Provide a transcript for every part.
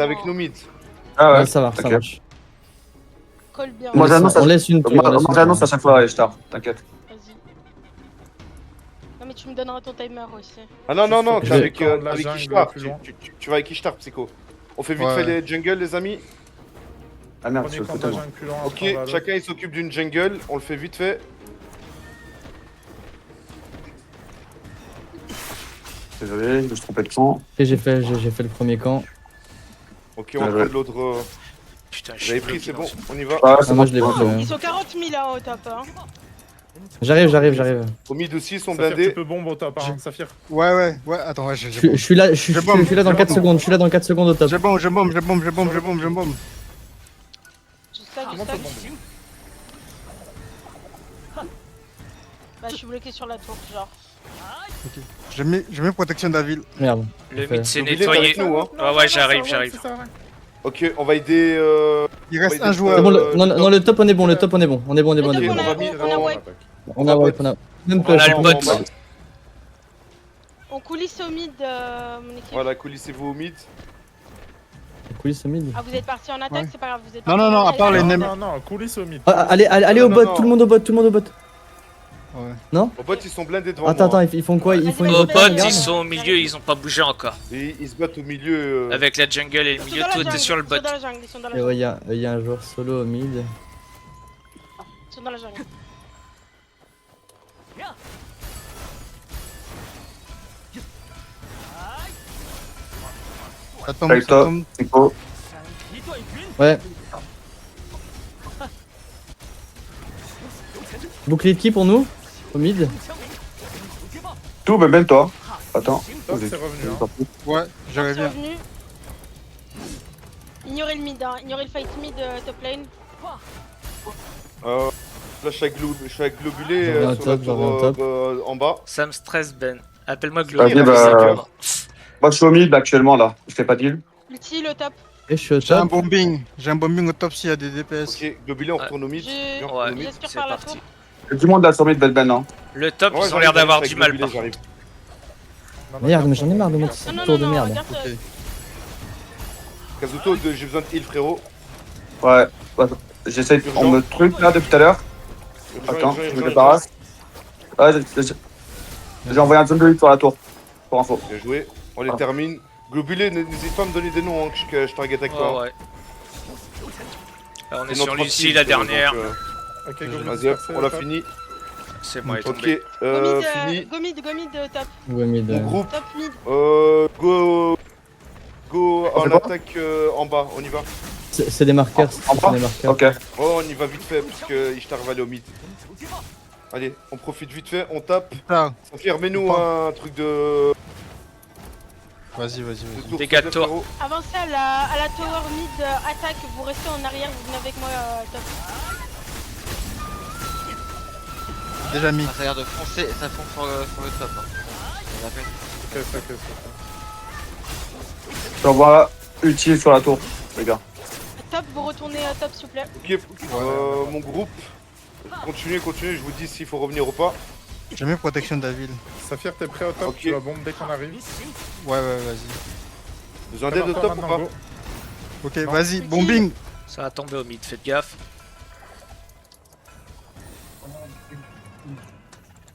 T'es avec nous mid. Ah ouais, ça va, ok. ça marche. Colle bien. Moi, j'annonce On laisse une tour. Moi, on laisse une j'annonce tour. à chaque fois, Ishtar, t'inquiète. Vas-y. Non mais tu me donneras ton timer aussi. Ah non, non, non, Je- t'es avec, Quand la avec jungle Ishtar. est plus loin. Tu vas avec Ishtar, Psycho. On fait vite Ouais, fait ouais. les jungles, les amis. Ah merde, Premier je le camp fais de la tellement. jungle plus loin. Ok, après on va à l'autre. chacun il s'occupe d'une jungle. On le fait vite fait. Désolé, je me suis trompé de camp. Ok, j'ai fait le premier camp. Ok, on Ouais, prend ouais. l'autre. Putain, Vous avez pris, c'est bon, on y va. Ah, Ah, c'est moi bon. je l'ai pris. Ils sont 40 000 hein, au top. Hein. J'arrive. Au mid aussi, ils sont Saphir, tu blindés. peux bombe au top, hein, Saphir. Ouais, attends, ouais, j'ai Je suis là, je suis là dans 4 secondes. Je suis là dans 4 secondes au top. Je bombe. Je stack. Comment tu bombes? Bah je suis bloqué sur la tour, genre. Je mets protection de la ville. Merde. Le Ok. mid s'est N'oubliez nettoyé. avec nous, hein. Ouais, j'arrive. Ok, on va aider. Il reste Ouais, un C'est joueur. bon, non, le top on est bon, le top on est bon. On est bon. Ok, on on a- va mis. on a wipe. On a wipe, on a. Même On push. a le on bot. va- On coulisse au mid, mon équipe. Voilà, coulissez-vous au mid. Coulisses au mid. Ah vous êtes parti en attaque, Ouais. c'est pas grave, vous êtes Non, partis non, en à part attaque. les Non, nems. non, coulisse au mid. Allez Non, au non, bot, non. tout le monde au bot. Ouais. Au bot, ils sont blindés devant Attends, moi. ils font quoi? Ils font une Au bot, bot, regarde. ils sont au milieu, ils ont pas bougé encore. Et ils se battent au milieu. Avec la jungle et le Ils sont milieu, dans la tout jungle, est sur le ils bot. sont dans la jungle, ils sont dans la Et jungle. ouais, il y a un joueur solo au mid. Ils sont dans la jungle. Ça tombe, Avec ça toi, tombe. c'est quoi? Ouais. Bouclier de qui pour nous? Au mid? Tout, mais même toi. Attends. Top, c'est revenu. Hein. Ouais, j'aurais Ils sont bien. revenus. Ignorez le mid, hein. Ignorez le fight mid top lane. Là, je suis avec Globulé J'en reviens au sur la top, j'en reviens au tour top. en bas. Ça me stresse, Ben. Appelle-moi Vas-y, Glory. bah. Moi, je suis au mid actuellement là. Je fais pas de deal. Ulti, le top. Et je suis au J'ai un top. bombing. J'ai un bombing au top s'il y a des DPS. Ok, Globulé, on Ouais. retourne au mid. Je- Viens, on retourne au Ouais. mid. J'aspire c'est par la parti. tour. Il y a du monde là sur mid Belben, hein. Le top, Ouais, ils ont j'arrive, l'air d'avoir j'arrive du avec mal Globulé, par j'arrive. contre. Non, Merde, mais garde j'en ai marre de ton- mettre Non, non, tour non, de non, merde. regarde. Ok. Kazuto, j'ai besoin de heal, frérot. Ouais. J'essaie. On me truc là depuis tout à l'heure. Attends, je me débarrasse. Ouais, j'ai envoyé un zone de lutte sur la tour. Pour info. Bien joué, on les Ah. termine. Globulé, n'hésite pas à me donner des noms hein, que je target avec toi. Ouais. Là, on est C'est sur notre Lucie, team, la donc, dernière. Ok, go, Vas-y, hop, on l'a top. fini. C'est moi, il est Ok, tombé. fini. Go mid, top. Ouais, mid. Mon groupe, Top mid. go On en fait quoi attaque en bas, on y va. C'est des marqueurs. En C'est bas des marqueurs. Ok. Oh, on y va vite fait, parce que Ishtar va aller au mid. Allez, on profite vite fait, on tape. Putain. Saphir, mets-nous un truc de Vas-y. tour. Dégâts de tour. frérot. Avancez à la tower mid attaque, vous restez en arrière, vous venez avec moi top. Déjà mis. Ah, ça a l'air de foncer, ça fonce sur le top. Hein. On a fait. Ok. J'envoie utile sur la tour, les gars. Top, vous retournez top s'il vous plaît. Ok, mon groupe, continuez, je vous dis s'il faut revenir ou pas. Je mets protection de la ville. Saphir, t'es prêt au top? Ok. Tu vas bombe dès qu'on arrive. Ouais, vas-y. Besoin d'aide au top ou pas? Ok, Non. vas-y, bombing. Ça va tomber au mid, faites gaffe.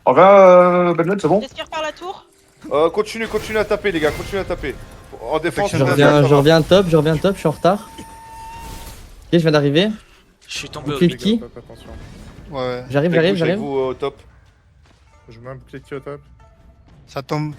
En vrai, Belben, c'est bon? J'aspire par la tour. Continuez à taper les gars, continuez à taper. En défense, Je Je on reviens, ça je va. reviens top, je suis en retard. Ok, je viens d'arriver. Je suis tombé au Bouclier mid. de qui? Top, attention. Ouais, J'arrive. Avec vous au top. Je mets un bouclier qui est au top. ça tombe.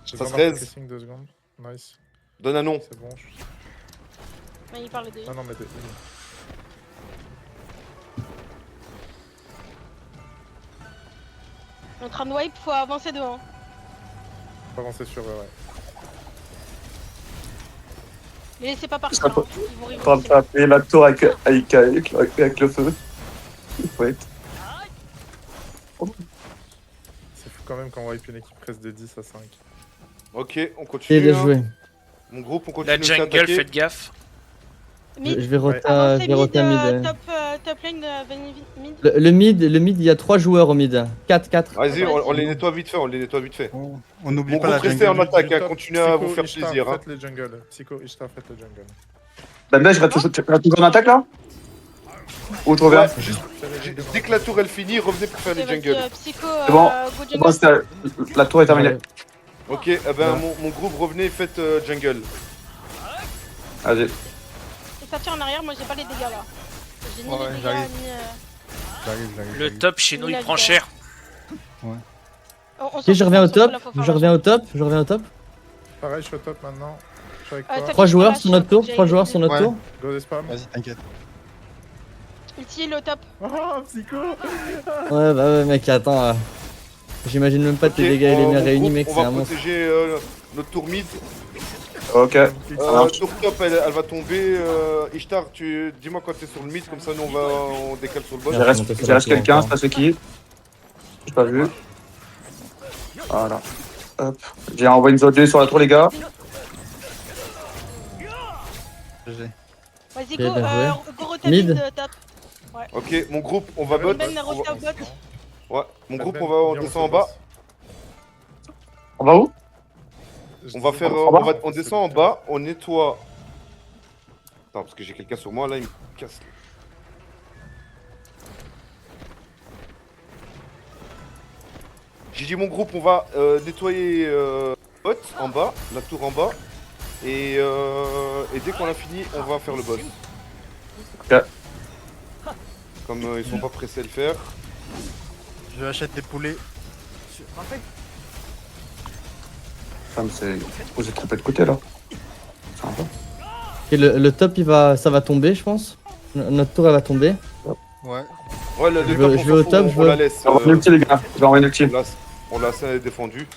J'ai Ça besoin se d'un raise. focusing 2 secondes. Nice. Donne un nom. C'est bon. Ouais, il parle de. Ah non, mais t'es. On est en train de wipe, faut avancer devant. Faut avancer sur eux, ouais. Les laissez pas partir. Ça Hein. Ils vont En train de rigoler. taper la tour avec le feu. Ouais. C'est fou quand même quand on wipe une équipe presque de 10 à 5. Ok, on Et continue. bien hein. joué. Mon groupe, on continue La aussi à jungle, attaquer. faites gaffe. Je Mid. vais rota Avancez mid. top, top lane mid. Le mid, il y a 3 joueurs au mid. 4. Vas-y, on les nettoie vite fait, on les nettoie vite fait. On n'oublie Mon pas la groupe, restez en jungle. attaque, Du hein, top, continuez à vous Psycho, faire Ishtar, plaisir. Hein. Faites les jungles. Psycho, Ishtar, faites le jungle. Ben, je reste toujours en attaque là. Ou je reviens. Ouais, juste, dès que la tour elle finit, revenez pour faire les Ok, vas-y, jungles. Psycho, C'est bon. go C'est bon, jungle. la tour est terminée. Ok, eh ben mon groupe, revenez, faites jungle. Vas-y. Et ça tire en arrière, moi j'ai pas les dégâts là. J'ai ni Ouais, les dégâts j'arrive. ni. J'arrive. Le top chez nous, il prend cher. Ok, je reviens au top. Je reviens au top. Pareil, je suis au top maintenant. Je suis avec Ah, toi. t'as- 3 joueurs sur notre tour. 3 joueurs sur notre Ouais. tour. Go des spams. Vas-y, t'inquiète. Utile au top. Oh, Psycho. Ouais, bah ouais, mec, attends. J'imagine même pas tes dégâts et les miens réunis, mec, On c'est va un monstre. protéger notre tour mid. Ok. Tour top, elle va tomber. Ishtar, dis-moi quand t'es sur le mid, comme ça nous on décale sur le boss. Il reste quelqu'un, c'est pas ce qui. J'ai pas vu. Voilà. Hop. J'ai envoyé une zone sur la tour, les gars. GG. Vas-y, Ok, go, bien go rota Mid. mid top. Ok, mon groupe, on va bot. Ben rota bot. Ouais, mon groupe, Ben, on viens, descend en fait bas. boss. On va où? On va faire, En bas on descend en bas, on nettoie. Attends, parce que j'ai quelqu'un sur moi là, il me casse. J'ai dit mon groupe, on va nettoyer bot en bas, la tour en bas, et dès qu'on a fini, on va faire le boss. Ok. Comme ils sont pas pressés à le faire. Je achète des poulets. Putain, mais c'est. Vous êtes trompé de côté là. C'est un peu. Et le top, ça va tomber, je pense. Notre tour, elle va tomber. Ouais. Ouais, le Je top, veux- on je s'en veux au fout, top, on je veux- la laisse. J'ai envoyé une ulti, les gars. J'ai envoyé une ulti. On l'a assez défendu.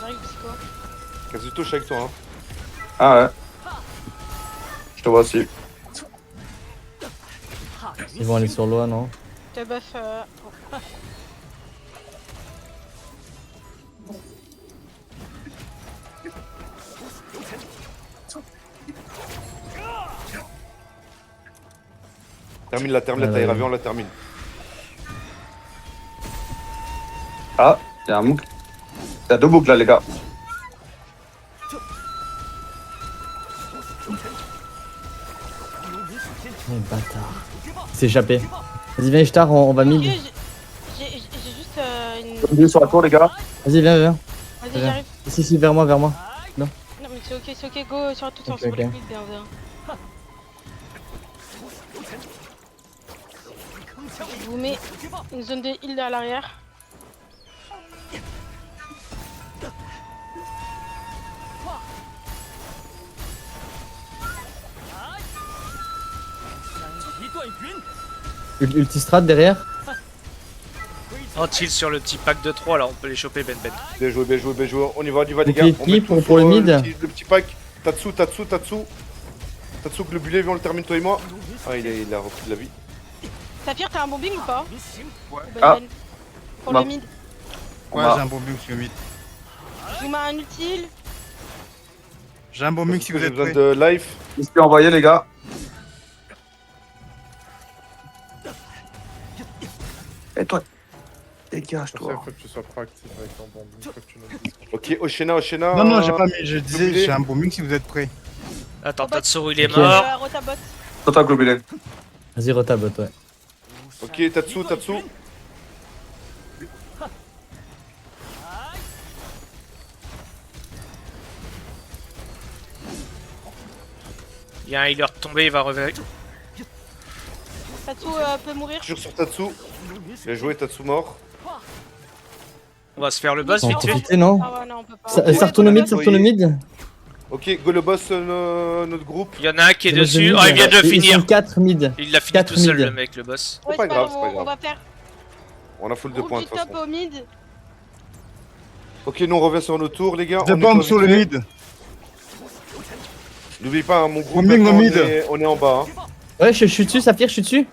J'arrive, Psycho. Kazuto, je suis avec toi. Hein. Ah ouais. Je te vois aussi. Ils vont aller sur l'OA, non? Te buff. Termine la Taïra, viens, on la termine. Ah, il y a un boucle. Il y a 2 boucles là, les gars. Oh, bâtard. Il s'est échappé. Vas-y, viens, Ishtar, on va Ok, mid. j'ai juste une. Bienvenue sur la tour, les gars. Vas-y, viens. Vas-y, Viens. j'arrive. Si, vers moi. Non, mais c'est ok, go sur tout Ok, ensemble. ok. Bien, bien. Je vous mets une zone de heal à l'arrière. Ultistrate derrière. Antil sur le petit pack de 3 là, on peut les choper Ben. Bien joué, bien joué, bien joué. On y va les Ok, gars. On qui met pour- tout pour sur, le mid le petit pack. Tatsu, globulé, viens, on le termine toi et moi. Ah, il a repris de la vie. Saphir, t'as un bombing ou pas? Ouais. Ben, Ah. ben. Pour Bah. le mid. On Ouais, va- j'ai un bon mix sur le mid. Je vous mets un utile. J'ai un bon mix si vous J'ai êtes besoin prêts. de life. Je suis envoyé, les gars. Et toi, Pour ça, il dégage-toi. faut que tu sois proactif avec ton bombe. Il faut que tu nous dises. Ok, Oshena. Non, non, j'ai pas mis. Je disais, Doublé. j'ai un bon mix si vous êtes prêts. Attends, Tatsuru il est Ok. mort. Rotabot. Toi, globulé. Vas-y, rotabot, ouais. Ok, Tatsu. Il y a un healer tombé, il va revenir. Tatsu peut mourir. Toujours sur Tatsu. Bien joué, Tatsu mort. On va se faire le boss En vite fait. profiter, non? Ah ouais, non, on peut pas. Ça retourne au mid, Ok, go le boss, notre groupe. Il y en a un qui est C'est le dessus. mid. Oh, il vient de Ils finir. sont 4 mid. Il l'a fini Quatre tout seul mid. le mec, le boss. Ouais, pas grave, c'est pas on grave. va faire On a full de groupe points de du toute top façon. au mid. Ok, nous on revient sur nos tours, les gars. De On bombe nettoie sur le vite fait. mid. N'oublie pas, hein, mon groupe, Bombing maintenant, au mid. on est en bas. Hein. Ouais, je suis dessus, Saphir, je suis dessus.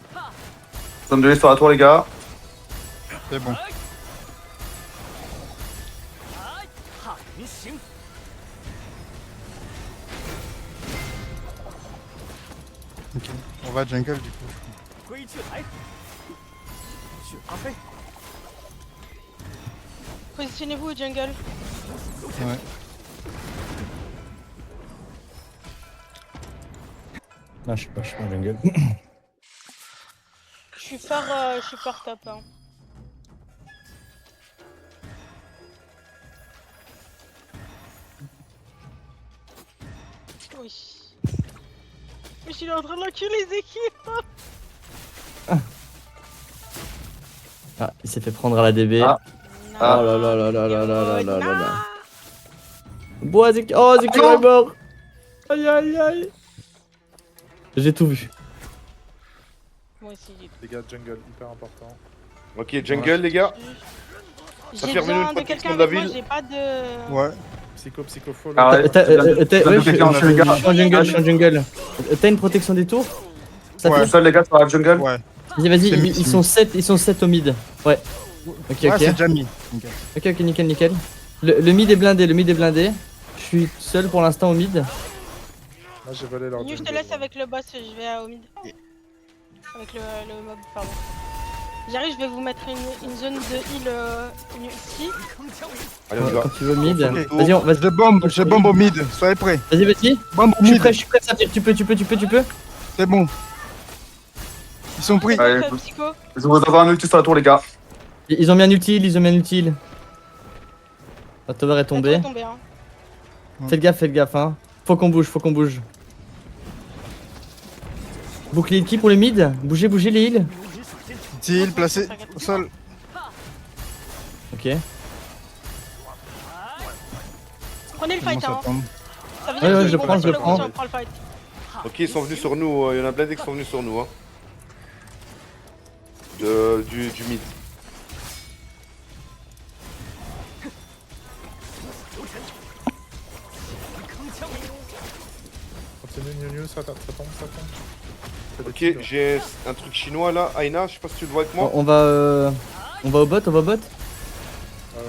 Zone de sur la tour, les gars. C'est bon. Ok. On va jungle du coup. Positionnez-vous au jungle. Ouais. Ah, je sais pas, je suis pas en jungle. Je suis fort top. Hein. Oui. Mais je suis en train de l'enculer les équipes. Ah, il s'est fait prendre à la DB. Ah. Oh là là là là là là là là là là. Bois, oh, Zekiro est mort. Aïe aïe aïe. J'ai tout vu. Moi aussi j'ai Les gars, jungle, hyper important. Ok, jungle, les gars. J'ai fait revenir besoin une de protection quelqu'un de la avec moi, ville. j'ai pas de... Ouais. Psycho, follow. Ah ouais. Ouais, je suis en jungle, je suis en jungle. T'as une protection des tours? Ça Ouais. fait Seul les gars sur la jungle. Ouais. Vas-y, vas-y, C'est ils sont 7 au mid. Ouais. Ok, Ouais, c'est ok. déjà mis. Ok. Ok, ok, nickel, nickel. Le mid est blindé, le mid est blindé. Je suis seul pour l'instant au mid. Moi j'ai volé leur Minu, je jungle. te laisse avec le boss, je vais au mid. Avec le mob, pardon. J'arrive, je vais vous mettre une zone de heal ici. Allez, on y va. Quand tu veux mid. Ok. Vas-y, vas-y, Je bombe au mid. Soyez prêts. vas-y. Bombe au Je suis mid. prêt, ça tire. Tu peux. C'est bon. Ils sont pris. Allez, Psycho. je vous avoir un ulti sur la tour les gars. Ils ont mis un utile, La tower est tombée. Tombé, hein. Faites gaffe, hein. Faut qu'on bouge. Bouclier de qui pour le mid? Bougez les heals. Utile, placé au sol. Ok. Prenez le Comment fight, ça hein. tombe? Ça veut Ouais, dire ouais, que je bon, prends, sur je le prends. coup, on prend le fight. Ok, ils sont venus sur nous. Il y en a plein qui sont venus sur nous. Hein. Du mid. Continue, New, ça tombe. C'est des Ok, tigres. j'ai un truc chinois là. Aina, je sais pas si tu le vois avec moi. On va au bot. Ah ouais,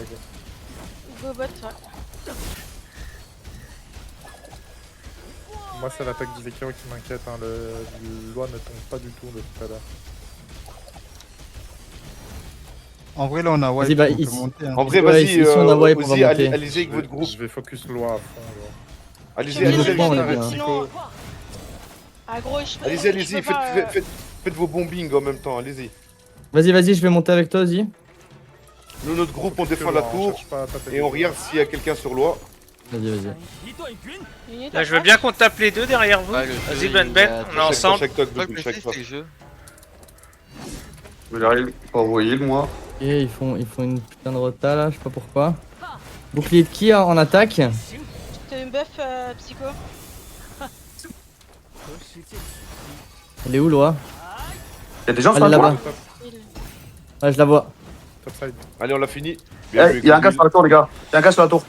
ok. Go bot, ouais. Moi c'est l'attaque du Zekiro qui m'inquiète. Hein. Le loi ne tombe pas du tout de tout à l'heure. En vrai, là, on a Vas-y, wipe. bah, on peut ici. monter, hein. En vrai, Ouais, vas-y, ici, on a wipe, on va Ozzy, monter. allez-y avec votre groupe. Je vais focus loi à fond. Genre. Allez-y, Je allez-y, vais bon, on est le bien. faire, sinon... Ah gros, je allez-y, je allez-y, peux pas, faites vos bombings en même temps, allez-y. Vas-y, je vais monter avec toi, Ozzy. Nous, notre groupe, on Focus défend loi, la on tour cherche pas à taper et on des- regarde s'il y a quelqu'un sur loi. Vas-y. Minute, Là, je veux bien qu'on tape les deux derrière vous. Ouais, le Vas-y, jeu, Ben, il a- on est ensemble. Chaque toc, Pas double, que chaque c'est fois. le jeu. J'arrive pour vous heal moi. Ok, ils font une putain de rota là, je sais pas pourquoi. Bouclier de qui en attaque? T'as une buff psycho. Elle est où, Loi? Y'a des gens Elle sur est la tour. là-bas. Ouais, je la vois. Top side. Allez, on l'a fini. Bien joué, Eh, y'a un gars Goubil. sur la tour les gars. Y'a un gars sur la tour.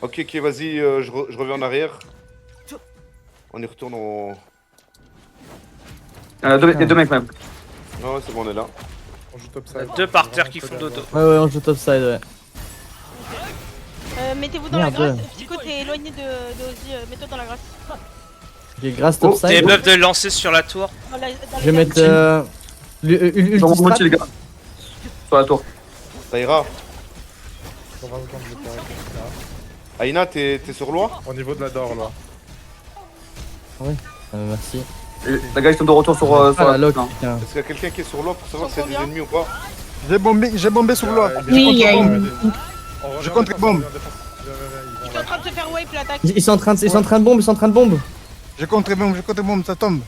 Ok, vas-y, je reviens en arrière. On y retourne en... Y'a deux mecs même. Ah ouais, c'est bon, on est là. On joue top Il y side. a deux par terre qui Vraiment font très dodo. bien. Ouais, on joue topside, ouais. Mettez-vous dans Merde. la grâce. Psycho, t'es éloigné de Ozzy. Mets-toi dans la grâce. Ok, grâce Oh, topside. T'es buff de lancer sur la tour. Dans la- dans Je vais la- mettre Ils sont ulti mon strat. ulti les gars. Sur la tour. Ça ira. Dans 20 secondes, je vais faire un Aina, t'es sur loi? Au niveau de la door là. Merci. Et les gars ils sont de retour sur Ah, la la lock, non. putain. Est-ce qu'il y a quelqu'un qui est sur loi pour savoir Ils s'il y sont a des combien ennemis ou pas? J'ai bombé sur Oui, loi. il Je contre bombe. Je suis en train de te faire wipe l'attaque. Ils sont en train de bombe, Je contre bombe, ça tombe.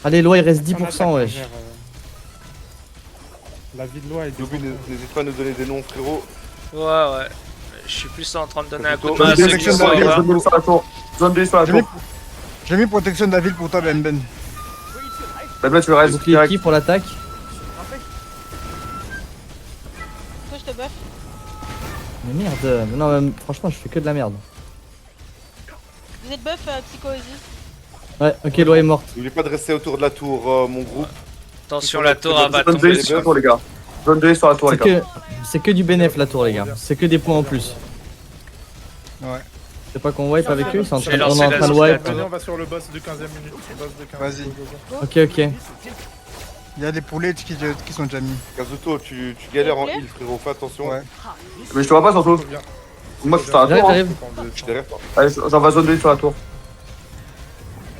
Allez, Loi, il reste 10%, wesh. La vie de loi est Goubil, n'hésite pas à nous donner des noms, frérot. Ouais. Je suis plus en train de donner un coup de Zone main à Zone ceux 2 qui sur sont la ville, là. zone 2 sur la tour. Zone 2 sur la J'ai tour. mis- J'ai mis protection de la ville pour toi, Ben. Ben tu le restes Bouclier de qui direct. pour l'attaque? Toi, je te buff. Mais merde, non, mais franchement, je fais que de la merde. Vous êtes buff, Psycho Ozzy. Ouais, ok, Loi est morte. N'oubliez pas de rester autour de la tour, mon groupe. Attention, la tour elle va Zone 2 tomber sur la dessus. tour les gars. Zone 2 sur la tour les gars. C'est que du bénéf la tour, les gars. C'est que des points en plus. Ouais. C'est pas qu'on wipe avec eux, ils sont en train J'ai de- on lancé est en la train de zone. wipe. Venez, on va sur le boss de 15ème minute. Le boss de 15. Vas-y. Ok, ok. Il y a des poulets qui sont déjà mis. Kazuto, tu galères en heal, frérot, fais attention. Ouais. Mais je te vois pas surtout. Viens. Moi je suis sur la J'arrive, tour. Hein. j'arrive. Je suis derrière toi. Allez, j'en vais zone 2 sur la tour.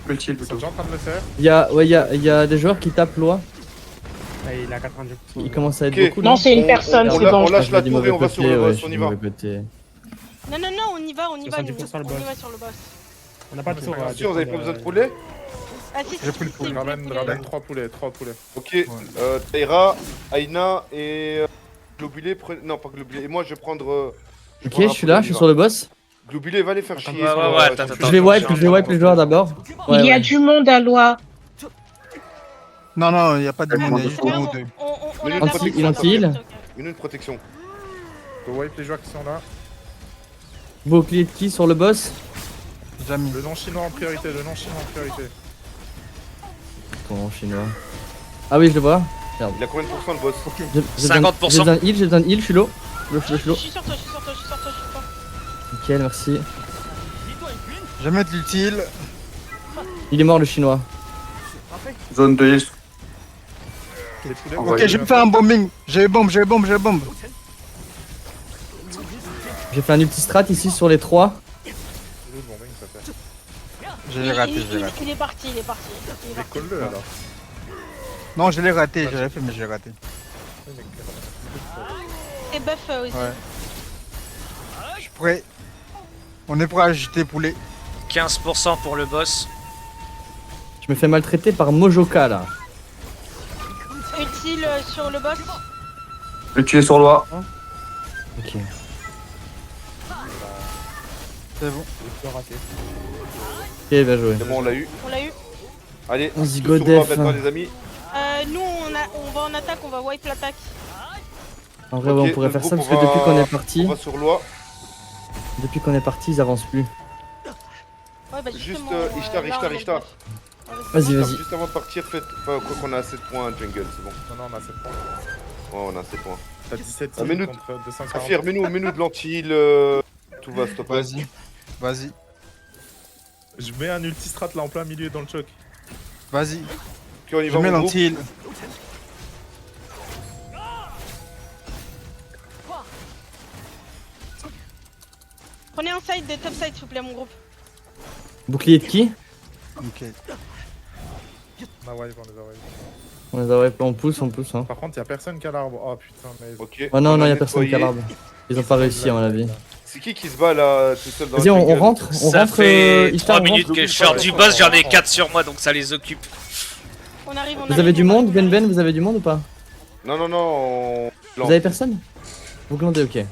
Multi Ils sont plutôt. déjà en train de le faire. Il y a des joueurs qui tapent loi. Il a 90%. Il commence à être Ok. beaucoup. Non, c'est une On- personne, on c'est la- bon. on lâche la du tour et on mauvais va sur côté, le ouais, boss, je suis on y du va. mauvais côté. Non, on y va, on y va 70% sur le boss. On n'a pas de tour. Si, vous avez pas besoin de poulet? Ah si, J'ai pris le poulet. Ramène 3 poulets. Ok, Taira, Aina et Globulé, non pas Globulé, et moi je vais prendre... Ok, je suis là, je suis sur le boss. Globulé, va les faire chier. ouais, sur, ouais, attends, sur- attends. Je vais wipe les joueurs d'abord. Ouais, Il y a ouais. du monde à loi. Non, il n'y a pas de monde, il y a C'est juste C'est un bon, ou deux. on Il a d'avance, il anti-heal. Une protection. Go wipe les joueurs qui sont là. Bouclier de qui sur le boss? Déjà mis. Le non chinois en priorité. Ton chinois. Ah oui, je le vois. Il a combien de pourcents le boss? J'ai besoin- 50%. J'ai besoin de heal, j'ai besoin de heal, je suis low. Je suis Je low. suis sur toi. Nickel, merci. Je vais mettre l'utile. Il est mort le chinois. Zone 2 heal. Les poulets. Ok, Ok, je vais faire un bombing. J'ai bombe. J'ai fait un ulti strat ici sur les 3. J'ai raté. Il est parti. Colle-le alors. Non, je l'ai raté, j'avais fait, mais je l'ai raté. Et buff aussi. Ouais. Je suis prêt. On est prêt à ajouter poulet. 15% pour le boss. Je me fais maltraiter par Mojoka là. Utile sur le boss. Le tuer sur loi. Ok. C'est bon. Ok, bien joué. C'est bon, on l'a eu. On l'a eu. Allez, Vas-y, tous go sur moi def. maintenant les amis. Nous, on va en attaque, on va wipe l'attaque. En vrai, Ok, ouais, on pourrait notre faire ça groupe, parce que on va- depuis qu'on est On parti, va sur loi. ils avancent plus. Ouais, bah Juste, justement, Ishtar, là, Ishtar, on est Ishtar. buff. Vas-y, Attends, vas-y. Juste avant de partir, faites. Enfin, quoi qu'on a 7 points jungle, c'est bon. Non, on a 7 points. Ouais, on a 7 points. T'as 17 Ah, mais nous- contre 240. Saphir, mets-nous de l'anti-heal. Tout va, stop. Vas-y. Je mets un ultistrat là en plein milieu dans le choc. Vas-y. Ok, on y Je va. mets mon groupe. l'anti-heal. Prenez un side des top side, s'il vous plaît, mon groupe. Bouclier de qui? Ok. On a wipe, on les a wipe. On les a wipe, on pousse hein. Par contre, y'a personne qui a l'arbre. Oh putain, mais. Ok. Oh non, on non, a y a personne qui a nettoyé. l'arbre. Ils ont pas réussi à mon avis. C'est qui se bat là tout seul dans Vas-y, la on jungle? rentre, Ça fait Ishtar, 3 on minutes rentre. que je sors du boss, j'en ai 4 sur moi donc ça les occupe. On arrive, Vous avez du monde, Ben, vous avez du monde ou pas? Non. Vous avez personne? Vous glandez, ok.